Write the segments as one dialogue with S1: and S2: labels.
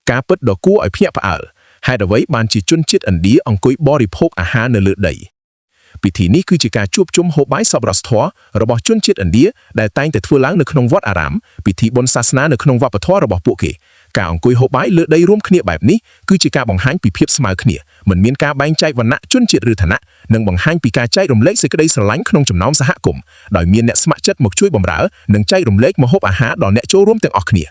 S1: ការពិតដ៏គួរឲ្យភ្ញាក់ផ្អើលហេតុអ្វីបានជាជនជាតិឥណ្ឌាអង្គុយបរិភោគអាហារនៅលើដីពិធីនេះគឺជាការជួបជុំហូបបាយសប្បុរសធម៌របស់ជនជាតិឥណ្ឌាដែលតែងតែធ្វើឡើងនៅក្នុងវត្តអារាមពិធីបុណ្យសាសនានៅក្នុងវប្បធម៌របស់ពួកគេការអង្គុយហូបបាយលើដីរួមគ្នាបែបនេះគឺជាការបង្ហាញពីភាពស្មើគ្នាមិនមានការបែងចែកវណ្ណៈជនជាតិឬឋានៈនិងបង្ហាញពីការចែករំលែកសេចក្តីស្រឡាញ់ក្នុងចំណោមសហគមន៍ដោយមានអ្នកស្ម័គ្រចិត្តមកជួយបម្រើនិងចែករំលែកម្ហូបអាហារដល់អ្នកចូលរួមទាំងអស់គ្នា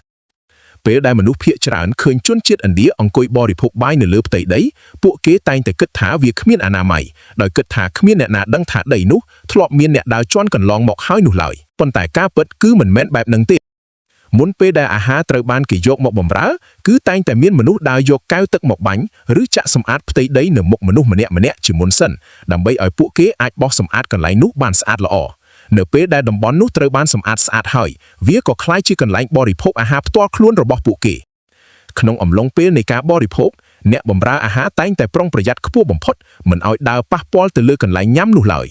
S1: ពេលដែលមនុស្សភាគច្រើនឃើញជនជាតិឥណ្ឌាអង្គុយបរិភោគបាយនៅលើផ្ទៃដីពួកគេតែងតែគិតថាវាគ្មានអនាម័យដោយគិតថាគ្មានអ្នកណាដឹងថាដីនោះធ្លាប់មានអ្នកដើរជន់កន្លងមកហើយនោះឡើយប៉ុន្តែការពិតគឺមិនមែនបែបហ្នឹងទេមុនពេលដែលអាហារត្រូវបានគេយកមកបម្រើគឺតែងតែមានមនុស្សដើរយកកែវទឹកមកបាញ់ឬចាក់សម្អាតផ្ទៃដីនៅមុខមនុស្សម្នាក់ជាមុនសិនដើម្បីឲ្យពួកគេអាចបោះសម្អាតកន្លែងនោះបានស្អាតល្អនៅពេលដែលតំបន់នោះត្រូវបានសម្អាតស្អាតហើយវាក៏ក្លាយជាកន្លែងបរិភោគអាហារផ្ទាល់ខ្លួនរបស់ពួកគេក្នុងអំឡុងពេលនៃការបរិភោគអ្នកបម្រើអាហារតែងតែប្រុងប្រយ័ត្នខ្ពស់បំផុតមិនឲ្យដើរប៉ះពាល់ទៅលើកន្លែងញ៉ាំនោះឡើយ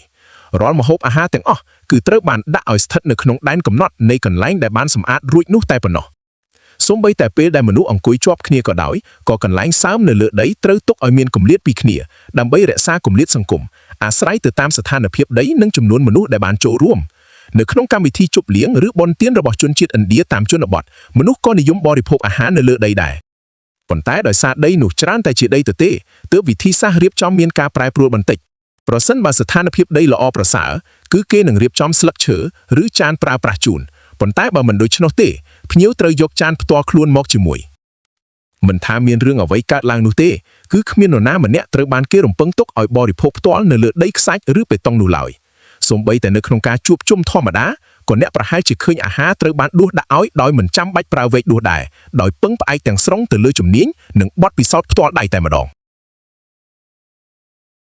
S1: រាល់ម្ហូបអាហារទាំងអស់គឺត្រូវបានដាក់ឲ្យស្ថិតនៅក្នុងដែនកំណត់នៃកន្លែងដែលបានសម្អាតរួចនោះតែប៉ុណ្ណោះសូម្បីតែពេលដែលមនុស្សអង្គុយជាប់គ្នាក៏ដោយក៏កន្លែងសើមនៅលើដីត្រូវទុកឲ្យមានគម្លាតពីគ្នាដើម្បីរក្សាគម្លាតសង្គមអាស្រ័យទៅតាមស្ថានភាពដីនិងចំនួនមនុស្សដែលបានចូលរួមនៅក្នុងកម្មវិធីជប់លៀងឬបុណ្យទានរបស់ជនជាតិឥណ្ឌាតាមជនបទមនុស្សក៏និយមបរិភោគអាហារនៅលើដីដែរប៉ុន្តែដោយសារដីនោះច្រើនតែជាដីទទេទើបវិធីសាស្ត្ររៀបចំមានការប្រែប្រួលបន្តិចប្រសិនបើស្ថានភាពដីល្អប្រសើរគឺគេនឹងរៀបចំស្លឹកឈើឬចានប្រើប្រាស់ជូនប៉ុន្តែបើមិនដូច្នោះទេភ្ញៀវត្រូវយកចានផ្ទាល់ខ្លួនមកជាមួយមិនថាមានរឿងអ្វីកើតឡើងនោះទេគឺគ្មាននរណាម្នាក់ត្រូវបានគេរំពឹងទុកឲ្យបរិភោគផ្ទាល់នៅលើដីខ្សាច់ឬបេតុងនោះឡើយសូម្បីតែនៅក្នុងការជួបជុំធម្មតាក៏អ្នកប្រហែលជាឃើញអាហារត្រូវបានដួសដាក់ឲ្យដោយមិនចាំបាច់ប្រើវែកដួសដែរដោយពឹងផ្អែកទាំងស្រុងទៅលើជំនាញនិងបទពិសោធន៍ផ្ទាល់ដៃតែម្ដង